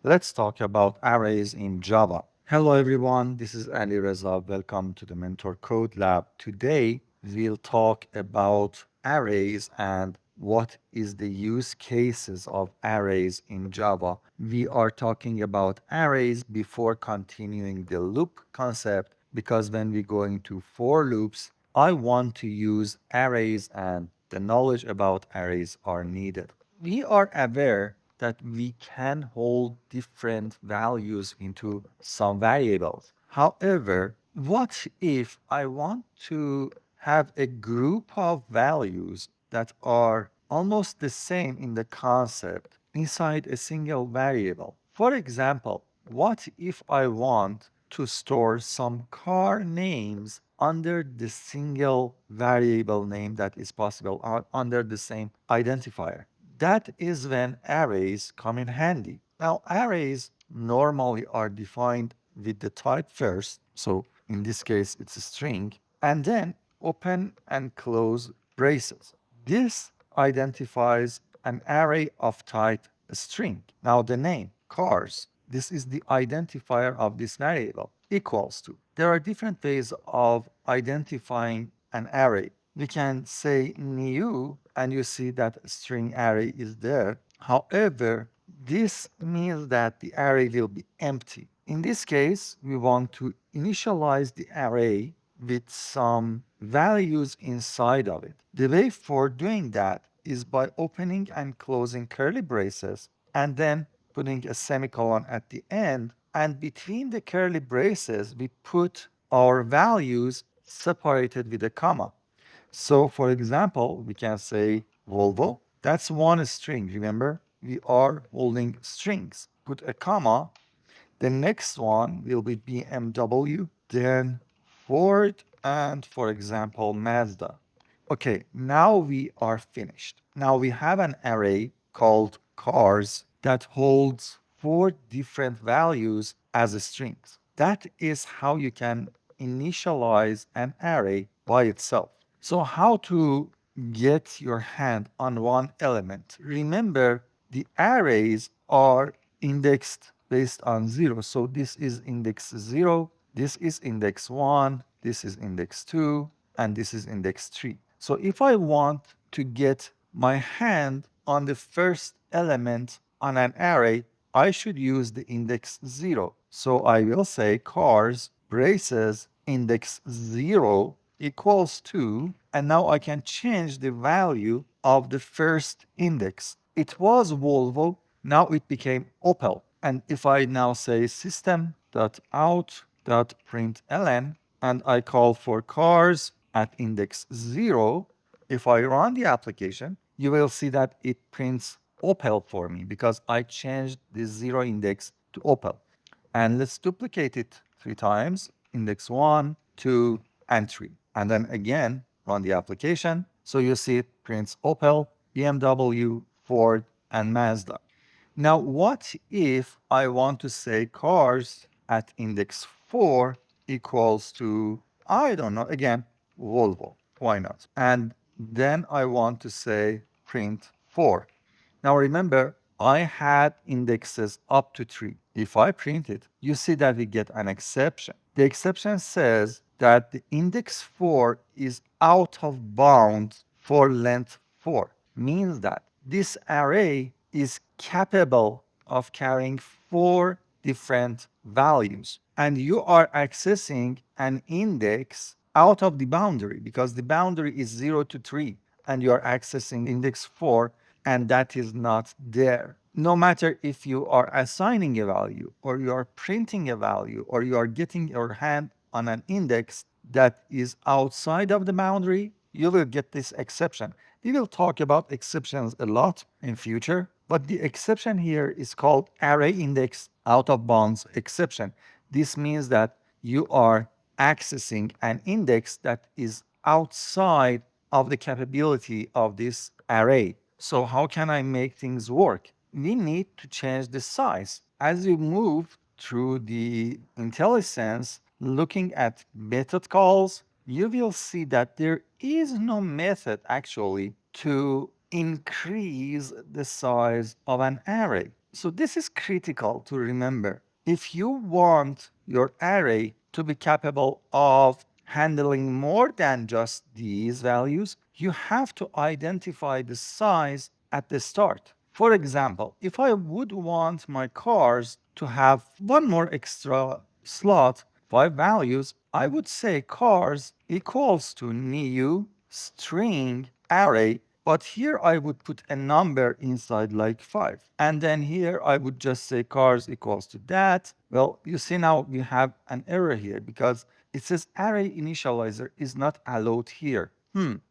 Let's talk about arrays in Java. Hello everyone, this is Ali Reza. Welcome to the Mentor Code Lab. Today we'll talk about arrays and what is the use cases of arrays in Java. We are talking about arrays before continuing the loop concept because when we go into for loops, I want to use arrays and the knowledge about arrays are needed. We are aware that we can hold different values into some variables. However, what if I want to have a group of values that are almost the same in the concept inside a single variable? For example, what if I want to store some car names under the single variable name that is possible under the same identifier? That is when arrays come in handy. Now, arrays normally are defined with the type first. So in this case, it's a string, and then open and close braces. This identifies an array of type string. Now, the name, cars, this is the identifier of this variable, equals to. There are different ways of identifying an array. We can say new, and you see that string array is there. However, this means that the array will be empty. In this case, we want to initialize the array with some values inside of it. The way for doing that is by opening and closing curly braces and then putting a semicolon at the end. And between the curly braces, we put our values separated with a comma. So, for example, we can say Volvo. That's one string. Remember, we are holding strings. Put a comma. The next one will be BMW, then Ford, and for example, Mazda. Okay, now we are finished. Now we have an array called cars that holds four different values as strings. That is how you can initialize an array by itself. So, how to get your hand on one element? Remember, the arrays are indexed based on zero. So, this is index zero, this is index one, this is index two, and this is index three. So, if I want to get my hand on the first element on an array, I should use the index zero. So I will say cars braces index zero equals to, and now I can change the value of the first index. It was Volvo, now it became Opel. And if I now say system.out.println and I call for cars at index zero, if I run the application, you will see that it prints Opel for me because I changed the zero index to Opel. And let's duplicate it three times, index one, two, and three. And then again, run the application. So you see it prints Opel, BMW, Ford, and Mazda. Now, what if I want to say cars at index 4 equals to, I don't know, again, Volvo. Why not? And then I want to say print 4. Now remember, I had indexes up to 3. If I print it, you see that we get an exception. The exception says that the index 4 is out of bounds for length 4. Means that this array is capable of carrying 4 different values. And you are accessing an index out of the boundary because the boundary is 0 to 3 and you are accessing index 4 and that is not there. No matter if you are assigning a value or you are printing a value or you are getting your hand on an index that is outside of the boundary, you will get this exception. We will talk about exceptions a lot in future, but the exception here is called array index out of bounds exception. This means that you are accessing an index that is outside of the capability of this array. So how can I make things work? We need to change the size. As you move through the IntelliSense, looking at method calls, you will see that there is no method actually to increase the size of an array. So this is critical to remember. If you want your array to be capable of handling more than just these values, you have to identify the size at the start. For example, if I would want my cars to have one more extra slot, 5 values, I would say cars equals to new string array, but here I would put a number inside like 5. And then here I would just say cars equals to that. Well, you see now we have an error here because it says array initializer is not allowed here.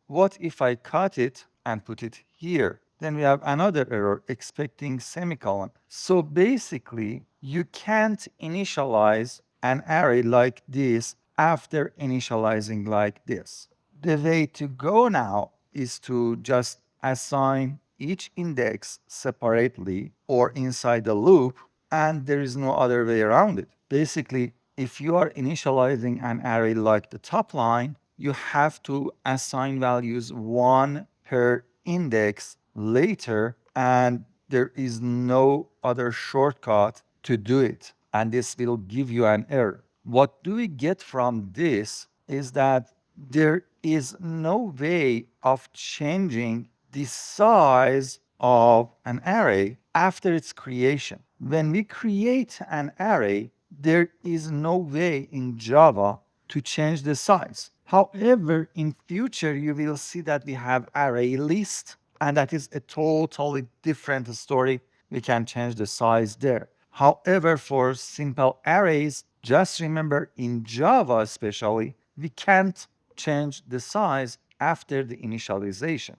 What if I cut it and put it here? Then we have another error expecting semicolon. So basically, you can't initialize an array like this after initializing like this. The way to go now is to just assign each index separately or inside the loop, and there is no other way around it. Basically, if you are initializing an array like the top line, you have to assign values one per index later, and there is no other shortcut to do it. And this will give you an error. What do we get from this is that there is no way of changing the size of an array after its creation. When we create an array, there is no way in Java to change the size. However, in future, you will see that we have array list, and that is a totally different story. We can change the size there. However, for simple arrays, just remember in Java especially, we can't change the size after the initialization.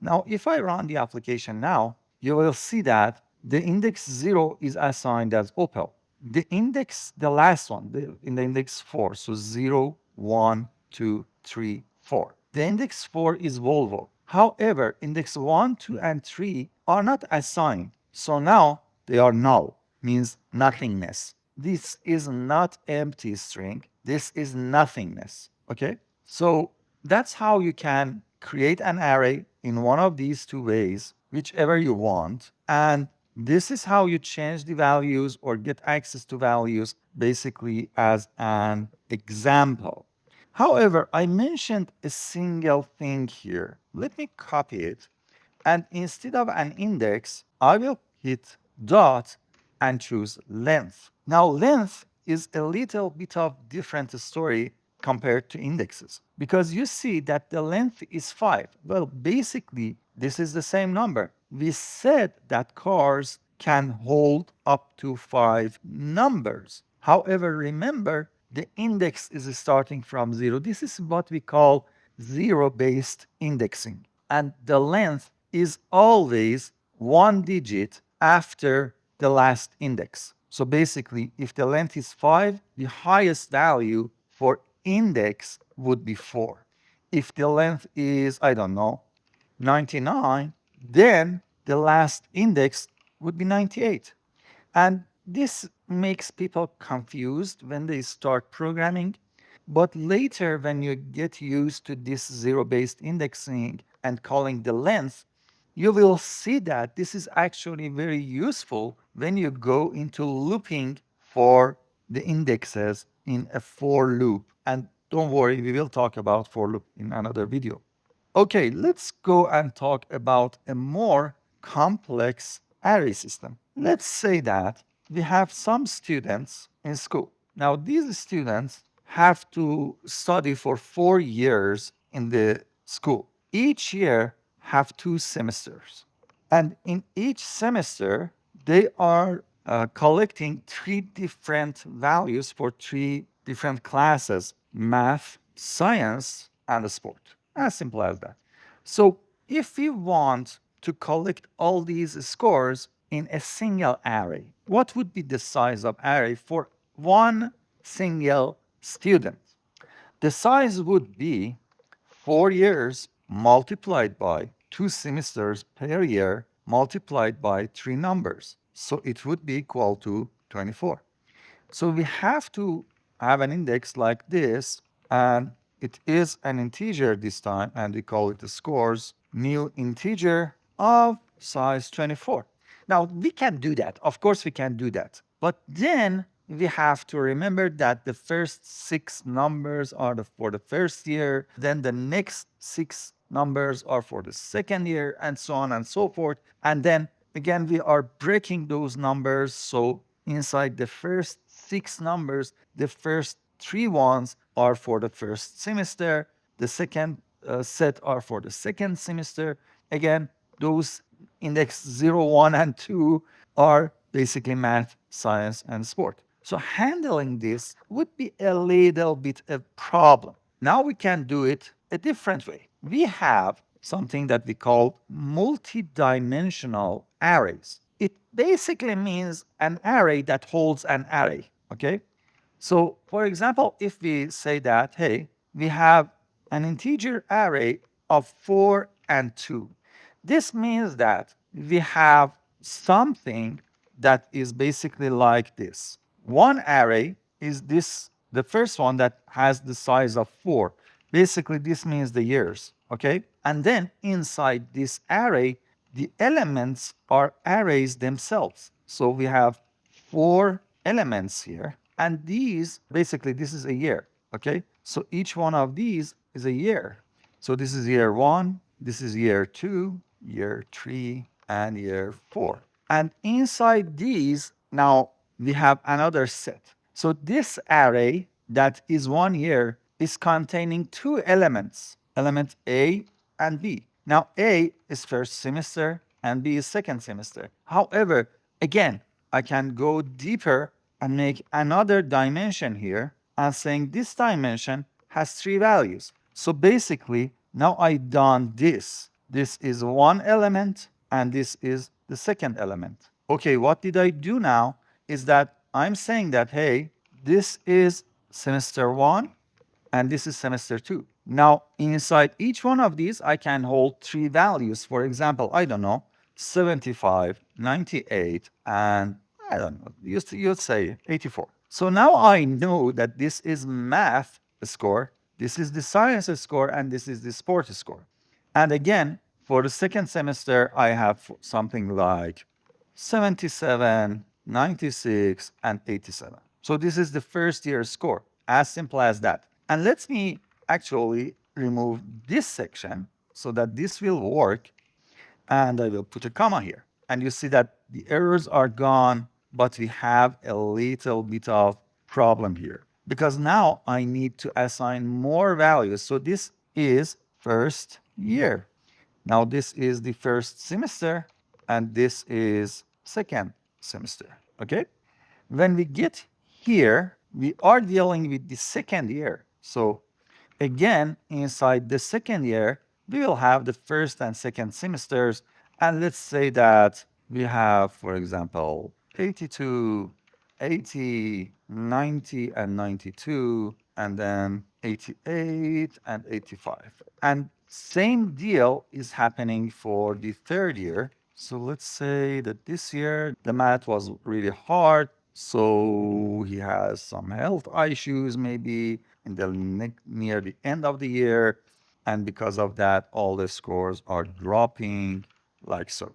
Now, if I run the application now, you will see that the index 0 is assigned as Opel. The index, the last one, in the index 4, so 0, 1, 2, 3, 4. The index 4 is Volvo. However, index 1, 2, and 3 are not assigned. So now they are null, means nothingness. This is not empty string. This is nothingness. Okay? So that's how you can create an array in one of these two ways, whichever you want. And this is how you change the values or get access to values basically as an example. However, I mentioned a single thing here. Let me copy it. And instead of an index, I will hit dot and choose length. Now, length is a little bit of different story compared to indexes because you see that the length is 5. Well, basically, this is the same number. We said that cars can hold up to 5 numbers. However, remember, the index is starting from 0. This is what we call zero-based indexing. And the length is always one digit after the last index. So basically, if the length is 5, the highest value for index would be 4. If the length is, I don't know, 99, then the last index would be 98. And this makes people confused when they start programming. But later, when you get used to this zero-based indexing and calling the length, you will see that this is actually very useful when you go into looping for the indexes in a for loop. And don't worry, we will talk about for loop in another video. Okay, let's go and talk about a more complex array system. Let's say that we have some students in school. Now, these students have to study for 4 years in the school. Each year have 2 semesters. And in each semester, they are collecting 3 different values for 3 different classes: math, science, and sport. As simple as that. So if we want to collect all these scores in a single array, what would be the size of array for one single student? The size would be 4 years multiplied by 2 semesters per year multiplied by 3 numbers. So it would be equal to 24. So we have to have an index like this, and it is an integer this time, and we call it the scores new integer of size 24. Now, we can do that. Of course, we can do that. But then we have to remember that the first six numbers are for the first year, then the next six numbers are for the second year, and so on and so forth. And then again, we are breaking those numbers. So inside the first six numbers, the first three ones are for the first semester, the second set are for the second semester. Again, those index 0, 1, and 2 are basically math, science, and sport. So handling this would be a little bit a problem. Now we can do it a different way. We have something that we call multidimensional arrays. It basically means an array that holds an array, okay? So for example, if we say that, hey, we have an integer array of 4 and 2, this means that we have something that is basically like this. One array is this, the first one that has the size of 4. Basically, this means the years, okay? And then inside this array, the elements are arrays themselves. So we have 4 elements here, and these, basically, this is a year, okay? So each one of these is a year. So this is year 1, this is year 2, year 3, and year 4. And inside these, now we have another set. So this array that is 1 year is containing 2 elements, element A and B. Now A is first semester and B is second semester. However, again, I can go deeper and make another dimension here and saying this dimension has 3 values. So basically, now I done this. This is one element and this is the second element. Okay, what did I do now is that I'm saying that, hey, this is semester 1 and this is semester 2. Now, inside each one of these, I can hold 3 values. For example, I don't know, 75, 98, and I don't know, you'd say 84. So now I know that this is math score, this is the science score, and this is the sport score. And again, for the second semester, I have something like 77, 96, and 87. So this is the first year score, as simple as that. And let me actually remove this section so that this will work. And I will put a comma here. And you see that the errors are gone, but we have a little bit of problem here because now I need to assign more values. So this is first year. Now this is the first semester and this is second semester, okay? When we get here, we are dealing with the second year. So again, inside the second year, we will have the first and second semesters. And let's say that we have, for example, 82, 80, 90, and 92, and then 88 and 85. And same deal is happening for the third year. So let's say that this year the math was really hard. So he has some health issues maybe in the near the end of the year. And because of that, all the scores are dropping like so.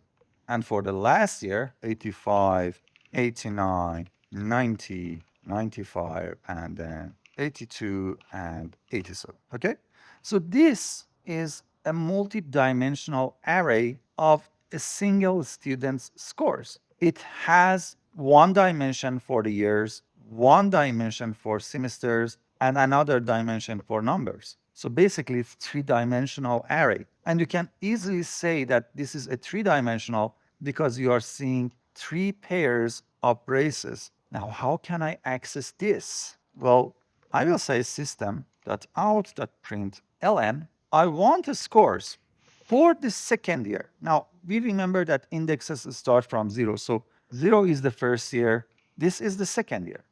And for the last year, 85, 89, 90, 95, and then 82 and 87. Okay? So this is a multi-dimensional array of a single student's scores. It has one dimension for the years, one dimension for semesters, and another dimension for numbers. So basically, it's three-dimensional array. And you can easily say that this is a three-dimensional because you are seeing 3 pairs of braces. Now, how can I access this? Well, I will say system.out.println. I want the scores for the second year. Now, we remember that indexes start from 0. So 0 is the first year. This is the second year.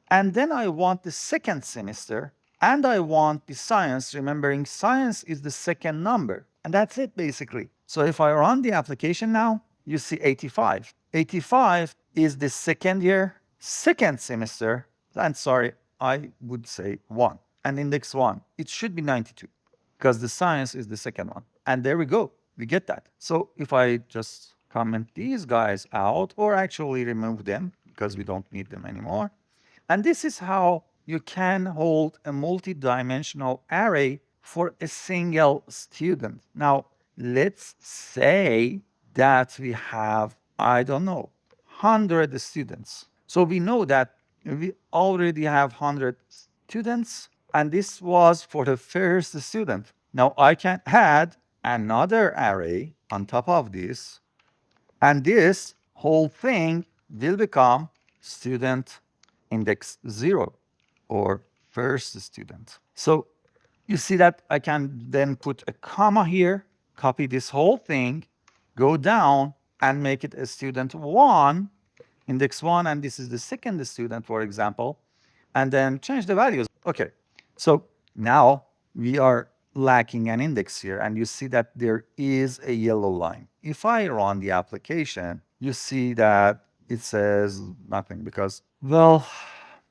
And then I want the second semester. And I want the science, remembering science is the second number. And that's it, basically. So if I run the application now, you see 85. 85 is the second year, second semester. And sorry, I would say 1. And index 1, it should be 92 because the science is the second one. And there we go. We get that. So if I just comment these guys out, or actually remove them because we don't need them anymore. And this is how you can hold a multi-dimensional array for a single student. Now, let's say that we have, I don't know, 100 students. So we know that we already have 100 students, and this was for the first student. Now I can add another array on top of this, and this whole thing will become student index 0 or first student. So you see that I can then put a comma here, copy this whole thing, go down and make it a student 1, index 1, and this is the second student, for example, and then change the values. Okay, so now we are lacking an index here, and you see that there is a yellow line. If I run the application, you see that it says nothing because, well,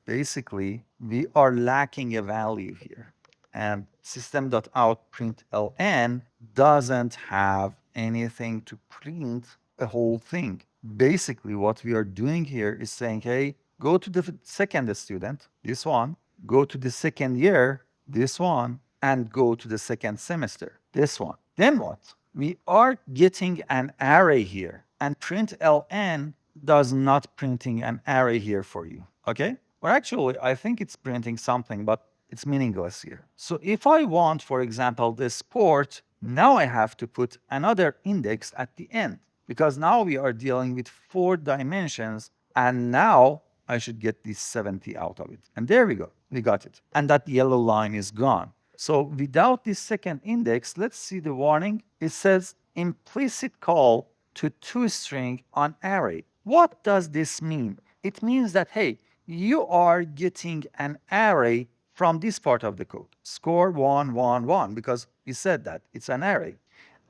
basically we are lacking a value here, and system.out.println doesn't have anything to print a whole thing. Basically, what we are doing here is saying, hey, go to the second student, this one, go to the second year, this one, and go to the second semester, this one. Then what? We are getting an array here, and println does not printing an array here for you, okay? Well, actually, I think it's printing something, but it's meaningless here. So if I want, for example, this sport, now I have to put another index at the end because now we are dealing with 4 dimensions, and now I should get this 70 out of it. And there we go, we got it. And that yellow line is gone. So without this second index, let's see the warning. It says implicit call to toString on array. What does this mean? It means that, hey, you are getting an array from this part of the code, score 1, 1, 1, because we said that it's an array.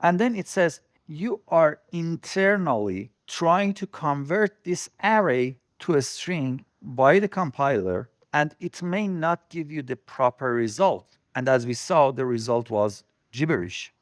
And then it says you are internally trying to convert this array to a string by the compiler, and it may not give you the proper result. And as we saw, the result was gibberish.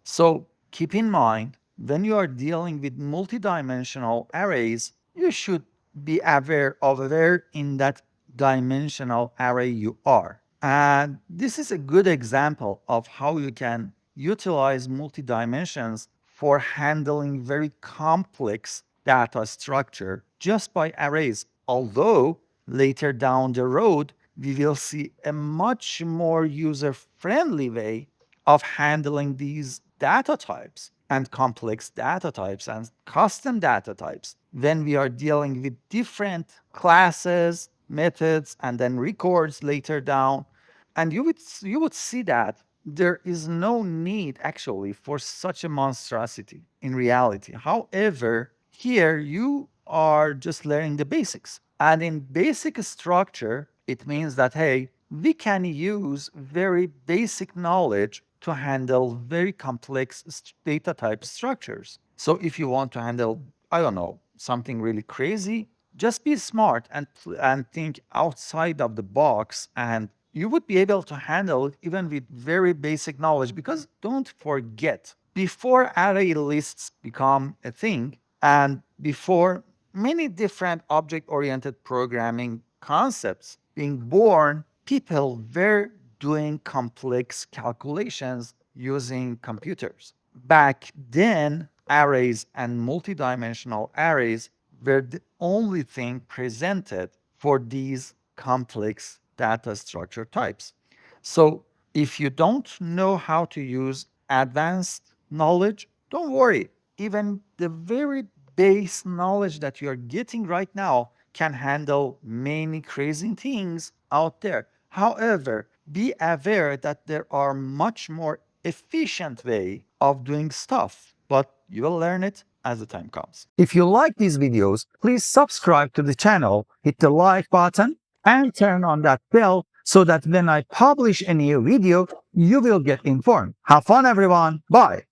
So keep in mind, when you are dealing with multidimensional arrays, you should be aware of where in that dimensional array you are. And this is a good example of how you can utilize multi-dimensions for handling very complex data structure just by arrays. Although later down the road, we will see a much more user-friendly way of handling these data types and complex data types and custom data types when we are dealing with different classes, methods, and then records later down. And you would see that there is no need actually for such a monstrosity in reality. However, here you are just learning the basics. And in basic structure, it means that, hey, we can use very basic knowledge to handle very complex data type structures. So if you want to handle, I don't know, something really crazy, just be smart and think outside of the box, and you would be able to handle it even with very basic knowledge. Because don't forget, before array lists become a thing, and before many different object-oriented programming concepts being born, people were doing complex calculations using computers. Back then, arrays and multidimensional arrays were the only thing presented for these complex data structure types. So if you don't know how to use advanced knowledge, don't worry. Even the very base knowledge that you're getting right now can handle many crazy things out there. However, be aware that there are much more efficient way of doing stuff, but you will learn it as the time comes. If you like these videos, please subscribe to the channel, hit the like button, and turn on that bell so that when I publish a new video, you will get informed. Have fun, everyone. Bye.